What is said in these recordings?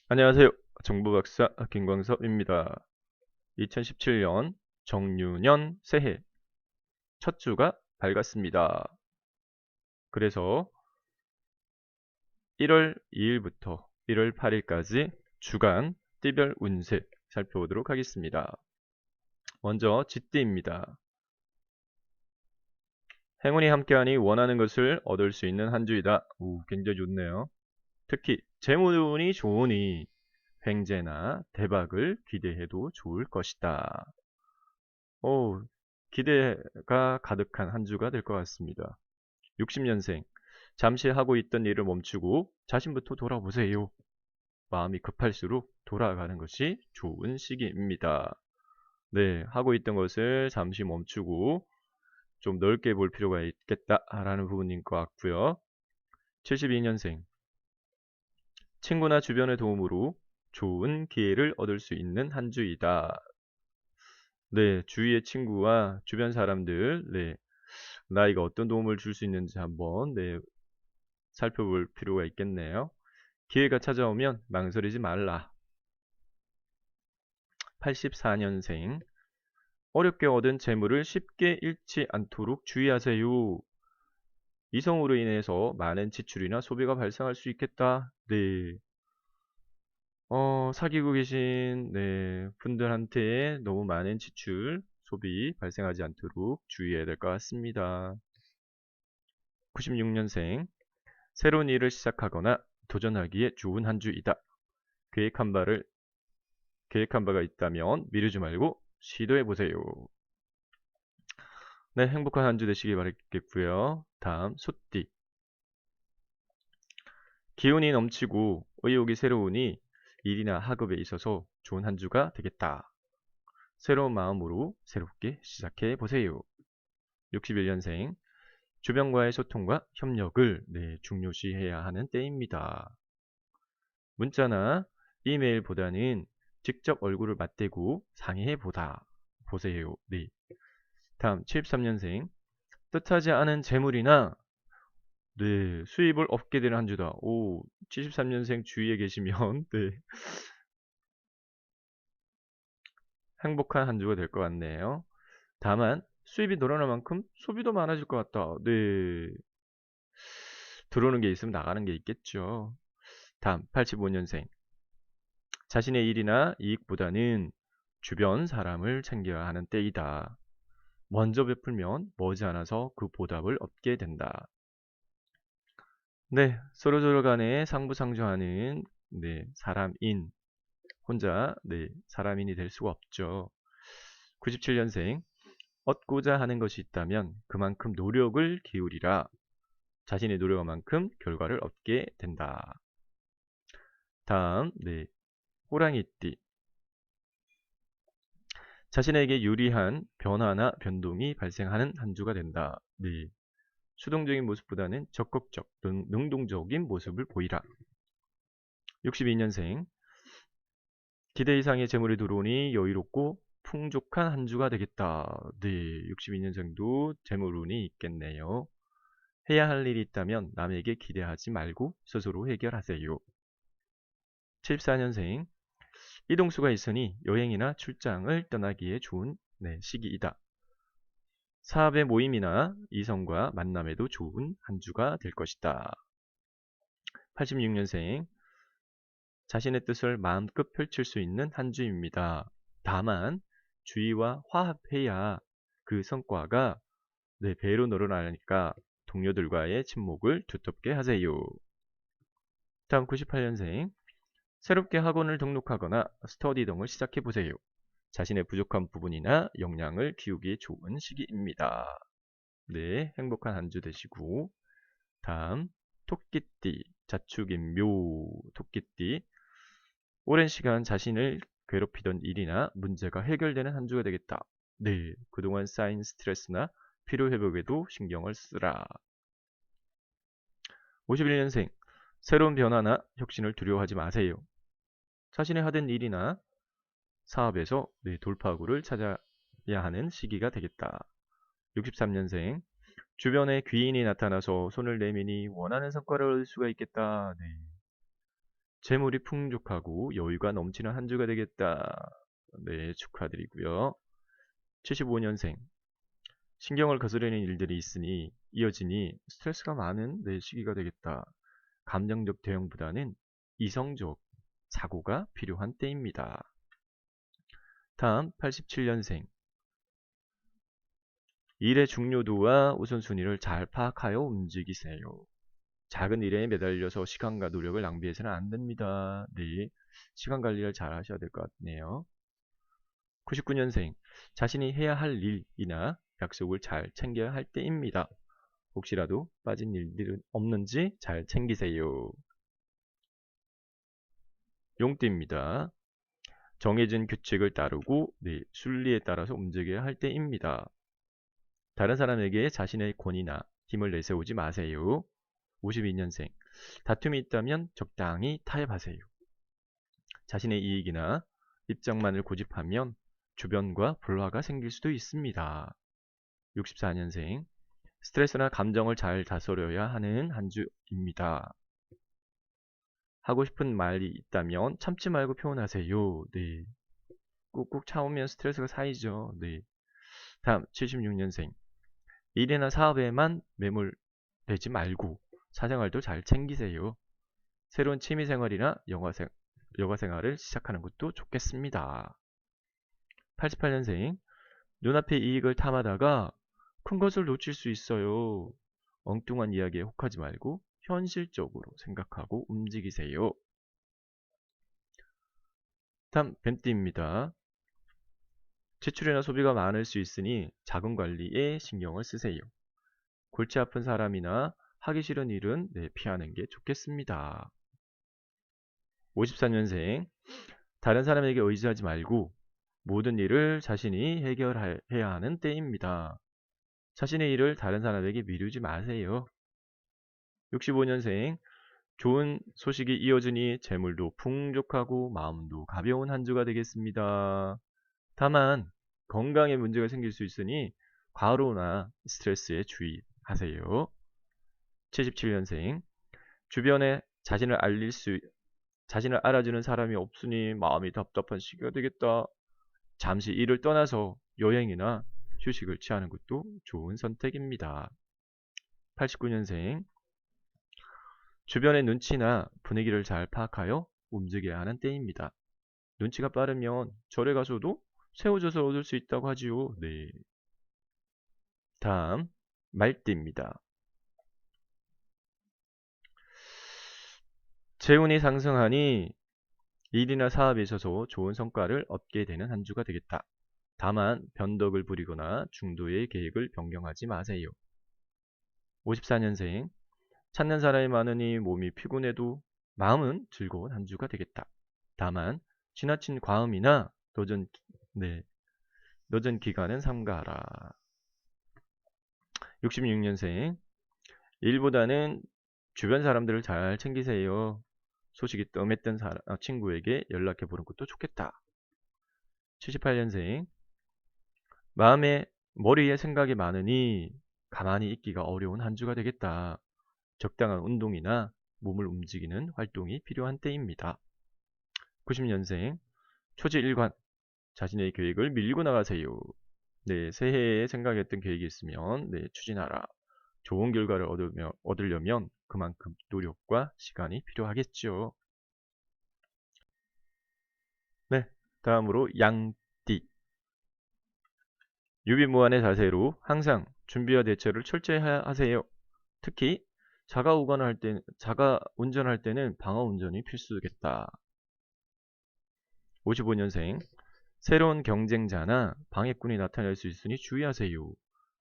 안녕하세요. 정보박사 김광섭입니다. 2017년 정유년 새해 첫 주가 밝았습니다. 그래서 1월 2일부터 1월 8일까지 주간 띠별 운세 살펴보도록 하겠습니다. 먼저 쥐띠입니다. 행운이 함께하니 원하는 것을 얻을 수 있는 한 주이다. 오, 굉장히 좋네요. 특히 재물운이 좋으니 횡재나 대박을 기대해도 좋을 것이다. 오, 기대가 가득한 한 주가 될 것 같습니다. 60년생. 잠시 하고 있던 일을 멈추고 자신부터 돌아보세요. 마음이 급할수록 돌아가는 것이 좋은 시기입니다. 네, 하고 있던 것을 잠시 멈추고 좀 넓게 볼 필요가 있겠다라는 부분인 것 같고요. 72년생. 친구나 주변의 도움으로 좋은 기회를 얻을 수 있는 한 주이다. 네, 주위의 친구와 주변 사람들, 네, 나이가 어떤 도움을 줄 수 있는지 한번 네, 살펴볼 필요가 있겠네요. 기회가 찾아오면 망설이지 말라. 84년생. 어렵게 얻은 재물을 쉽게 잃지 않도록 주의하세요. 이성으로 인해서 많은 지출이나 소비가 발생할 수 있겠다. 네. 사귀고 계신 네, 분들한테 너무 많은 지출, 소비 발생하지 않도록 주의해야 될 것 같습니다. 96년생. 새로운 일을 시작하거나 도전하기에 좋은 한 주이다. 계획한 바를 계획한 바가 있다면 미루지 말고 시도해 보세요. 네, 행복한 한 주 되시길 바라겠고요. 다음 소띠. 기운이 넘치고 의욕이 새로우니 일이나 학업에 있어서 좋은 한 주가 되겠다. 새로운 마음으로 새롭게 시작해 보세요. 61년생. 주변과의 소통과 협력을 네, 중요시해야 하는 때입니다. 문자나 이메일보다는 직접 얼굴을 맞대고 상의해 보세요. 네. 다음 73년생. 뜻하지 않은 재물이나 네, 수입을 얻게 되는 한 주다. 오, 73년생 주위에 계시면 네, 행복한 한 주가 될 것 같네요. 다만 수입이 늘어날 만큼 소비도 많아질 것 같다. 네, 들어오는 게 있으면 나가는 게 있겠죠. 다음 85년생. 자신의 일이나 이익보다는 주변 사람을 챙겨야 하는 때이다. 먼저 베풀면 머지않아서 그 보답을 얻게 된다. 네, 서로서로 간에 상부상조하는 네, 사람인 혼자 네, 사람인이 될 수가 없죠. 97년생. 얻고자 하는 것이 있다면 그만큼 노력을 기울이라. 자신의 노력한 만큼 결과를 얻게 된다. 다음, 네, 호랑이띠. 자신에게 유리한 변화나 변동이 발생하는 한 주가 된다. 네, 수동적인 모습보다는 적극적, 능동적인 모습을 보이라. 62년생. 기대 이상의 재물이 들어오니 여유롭고 풍족한 한 주가 되겠다. 네, 62년생도 재물운이 있겠네요. 해야 할 일이 있다면 남에게 기대하지 말고 스스로 해결하세요. 74년생. 이동수가 있으니 여행이나 출장을 떠나기에 좋은 네, 시기이다. 사업의 모임이나 이성과 만남에도 좋은 한 주가 될 것이다. 86년생. 자신의 뜻을 마음껏 펼칠 수 있는 한 주입니다. 다만 주의와 화합해야 그 성과가 네, 배로 늘어나니까 동료들과의 친목을 두텁게 하세요. 다음 98년생. 새롭게 학원을 등록하거나 스터디 등을 시작해 보세요. 자신의 부족한 부분이나 역량을 키우기에 좋은 시기입니다. 네, 행복한 한 주 되시고 다음 토끼띠 자축인묘 토끼띠. 오랜 시간 자신을 괴롭히던 일이나 문제가 해결되는 한 주가 되겠다. 네, 그동안 쌓인 스트레스나 피로 회복에도 신경을 쓰라. 51년생. 새로운 변화나 혁신을 두려워하지 마세요. 자신의 하던 일이나 사업에서 네, 돌파구를 찾아야 하는 시기가 되겠다. 63년생. 주변에 귀인이 나타나서 손을 내미니 원하는 성과를 얻을 수가 있겠다. 네. 재물이 풍족하고 여유가 넘치는 한 주가 되겠다. 네, 축하드리고요. 75년생. 신경을 거스르는 일들이 있으니 이어지니 스트레스가 많은 내 시기가 되겠다. 감정적 대응보다는 이성적 사고가 필요한 때입니다. 다음 87년생. 일의 중요도와 우선순위를 잘 파악하여 움직이세요. 작은 일에 매달려서 시간과 노력을 낭비해서는 안 됩니다. 네, 시간 관리를 잘 하셔야 될 것 같네요. 99년생. 자신이 해야 할 일이나 약속을 잘 챙겨야 할 때입니다. 혹시라도 빠진 일들은 없는지 잘 챙기세요. 용띠입니다. 정해진 규칙을 따르고 네, 순리에 따라서 움직여야 할 때입니다. 다른 사람에게 자신의 권위나 힘을 내세우지 마세요. 52년생. 다툼이 있다면 적당히 타협하세요. 자신의 이익이나 입장만을 고집하면 주변과 불화가 생길 수도 있습니다. 64년생. 스트레스나 감정을 잘 다스려야 하는 한 주입니다. 하고 싶은 말이 있다면 참지 말고 표현하세요. 네. 꾹꾹 참으면 스트레스가 쌓이죠. 네. 다음 76년생. 일이나 사업에만 매몰되지 말고 사생활도 잘 챙기세요. 새로운 취미생활이나 여가생활을 시작하는 것도 좋겠습니다. 88년생. 눈앞의 이익을 탐하다가 큰 것을 놓칠 수 있어요. 엉뚱한 이야기에 혹하지 말고 현실적으로 생각하고 움직이세요. 다음 뱀띠입니다. 지출이나 소비가 많을 수 있으니 자금 관리에 신경을 쓰세요. 골치 아픈 사람이나 하기 싫은 일은 피하는 게 좋겠습니다. 54년생. 다른 사람에게 의지하지 말고 모든 일을 자신이 해결해야 하는 때입니다. 자신의 일을 다른 사람에게 미루지 마세요. 65년생. 좋은 소식이 이어지니 재물도 풍족하고 마음도 가벼운 한 주가 되겠습니다. 다만 건강에 문제가 생길 수 있으니 과로나 스트레스에 주의하세요. 77년생. 주변에 자신을 알아주는 사람이 없으니 마음이 답답한 시기가 되겠다. 잠시 일을 떠나서 여행이나 휴식을 취하는 것도 좋은 선택입니다. 89년생. 주변의 눈치나 분위기를 잘 파악하여 움직여야 하는 때입니다. 눈치가 빠르면 절에 가서도 새우젓을 얻을 수 있다고 하지요. 네. 다음 말띠입니다. 재운이 상승하니 일이나 사업에 있어서 좋은 성과를 얻게 되는 한 주가 되겠다. 다만 변덕을 부리거나 중도의 계획을 변경하지 마세요. 54년생. 찾는 사람이 많으니 몸이 피곤해도 마음은 즐거운 한 주가 되겠다. 다만 지나친 과음이나 늦은 기간은 삼가하라. 66년생. 일보다는 주변 사람들을 잘 챙기세요. 소식이 뜸했던 친구에게 연락해 보는 것도 좋겠다. 78년생. 머리에 생각이 많으니 가만히 있기가 어려운 한 주가 되겠다. 적당한 운동이나 몸을 움직이는 활동이 필요한 때입니다. 90년생. 초지일관. 자신의 계획을 밀고 나가세요. 네, 새해에 생각했던 계획이 있으면 추진하라. 좋은 결과를 얻으려면 그만큼 노력과 시간이 필요하겠죠. 네, 다음으로 양띠. 유비무환의 자세로 항상 준비와 대처를 철저히 하세요. 특히 자가 운전할 때는 방어 운전이 필수겠다. 55년생. 새로운 경쟁자나 방해꾼이 나타날 수 있으니 주의하세요.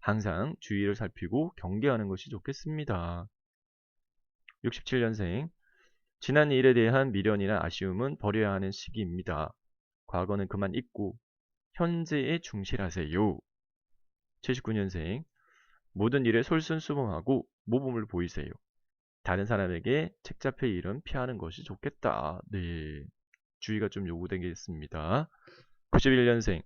항상 주의를 살피고 경계하는 것이 좋겠습니다. 67년생. 지난 일에 대한 미련이나 아쉬움은 버려야 하는 시기입니다. 과거는 그만 잊고 현재에 충실하세요. 79년생. 모든 일에 솔선수범하고 모범을 보이세요. 다른 사람에게 책잡힐 일은 피하는 것이 좋겠다. 네, 주의가 좀 요구되겠습니다. 91년생.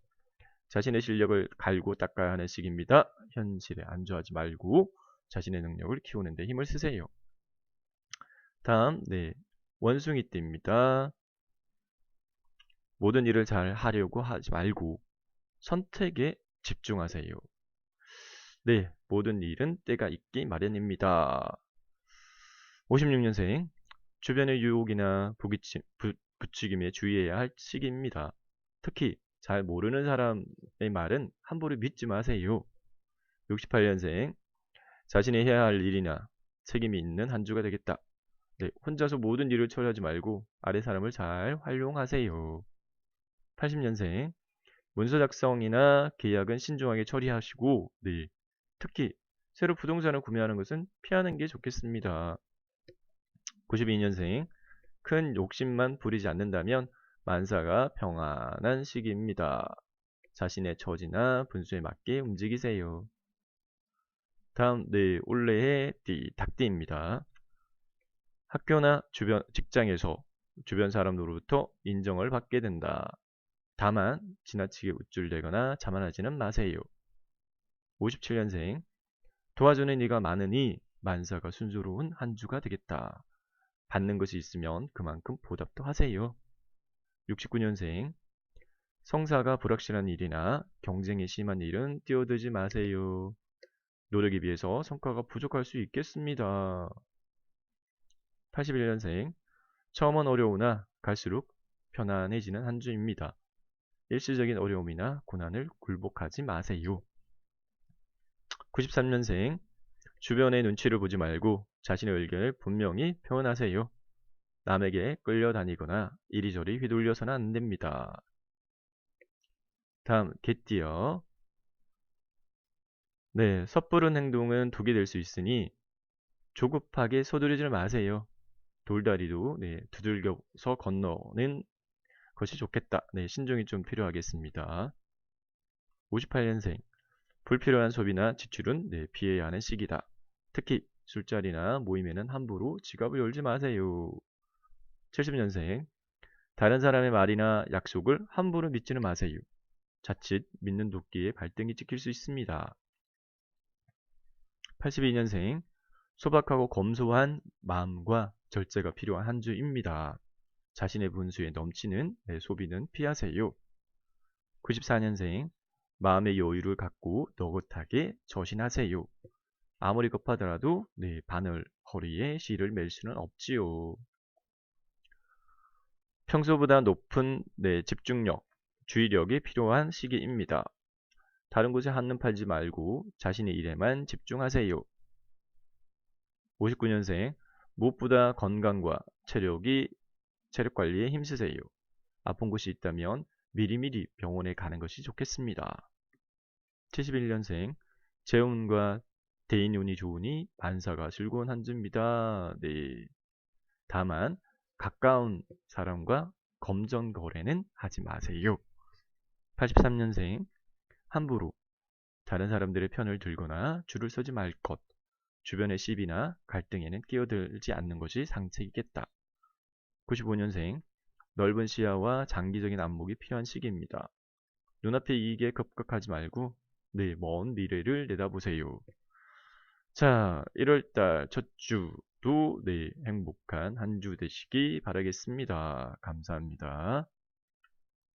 자신의 실력을 갈고 닦아야 하는 시기입니다. 현실에 안주하지 말고 자신의 능력을 키우는 데 힘을 쓰세요. 다음 원숭이띠입니다. 모든 일을 잘 하려고 하지 말고 선택에 집중하세요. 네, 모든 일은 때가 있기 마련입니다. 56년생, 주변의 유혹이나 부추김에 주의해야 할 시기입니다. 특히 잘 모르는 사람의 말은 함부로 믿지 마세요. 68년생, 자신이 해야 할 일이나 책임이 있는 한 주가 되겠다. 네, 혼자서 모든 일을 처리하지 말고 아래 사람을 잘 활용하세요. 80년생, 문서 작성이나 계약은 신중하게 처리하시고, 네, 특히 새로 부동산을 구매하는 것은 피하는 게 좋겠습니다. 92년생, 큰 욕심만 부리지 않는다면 만사가 평안한 시기입니다. 자신의 처지나 분수에 맞게 움직이세요. 다음, 네, 올해의 닭띠입니다. 학교나 주변 직장에서 주변 사람으로부터 인정을 받게 된다. 다만 지나치게 우쭐대거나 자만하지는 마세요. 57년생, 도와주는 이가 많으니 만사가 순조로운 한 주가 되겠다. 받는 것이 있으면 그만큼 보답도 하세요. 69년생, 성사가 불확실한 일이나 경쟁이 심한 일은 뛰어들지 마세요. 노력에 비해서 성과가 부족할 수 있겠습니다. 81년생, 처음은 어려우나 갈수록 편안해지는 한 주입니다. 일시적인 어려움이나 고난을 굴복하지 마세요. 93년생, 주변의 눈치를 보지 말고 자신의 의견을 분명히 표현하세요. 남에게 끌려다니거나 이리저리 휘둘려서는 안 됩니다. 다음, 개띠요. 네, 섣부른 행동은 독이 될 수 있으니 조급하게 서두르지 마세요. 돌다리도 네, 두들겨서 건너는 것이 좋겠다. 네, 신중이 좀 필요하겠습니다. 58년생, 불필요한 소비나 지출은 네, 피해야 하는 시기다. 특히 술자리나 모임에는 함부로 지갑을 열지 마세요. 70년생, 다른 사람의 말이나 약속을 함부로 믿지는 마세요. 자칫 믿는 도끼에 발등이 찍힐 수 있습니다. 82년생, 소박하고 검소한 마음과 절제가 필요한 한 주입니다. 자신의 분수에 넘치는 소비는 피하세요. 94년생, 마음의 여유를 갖고 너긋하게 저신하세요. 아무리 급하더라도 바늘 허리에 실을 맬 수는 없지요. 평소보다 높은 집중력, 주의력이 필요한 시기입니다. 다른 곳에 한눈 팔지 말고 자신의 일에만 집중하세요. 59년생, 무엇보다 건강과 체력 관리에 힘쓰세요. 아픈 곳이 있다면 미리미리 병원에 가는 것이 좋겠습니다. 71년생, 재운과 대인운이 좋으니 만사가 즐거운 한 주입니다. 네. 다만 가까운 사람과 검전 거래는 하지 마세요. 83년생, 함부로 다른 사람들의 편을 들거나 줄을 서지 말 것. 주변의 시비나 갈등에는 끼어들지 않는 것이 상책이겠다. 95년생, 넓은 시야와 장기적인 안목이 필요한 시기입니다. 눈앞의 이익에 급급하지 말고 먼 미래를 내다보세요. 자, 1월달 첫 주도 행복한 한 주 되시기 바라겠습니다. 감사합니다.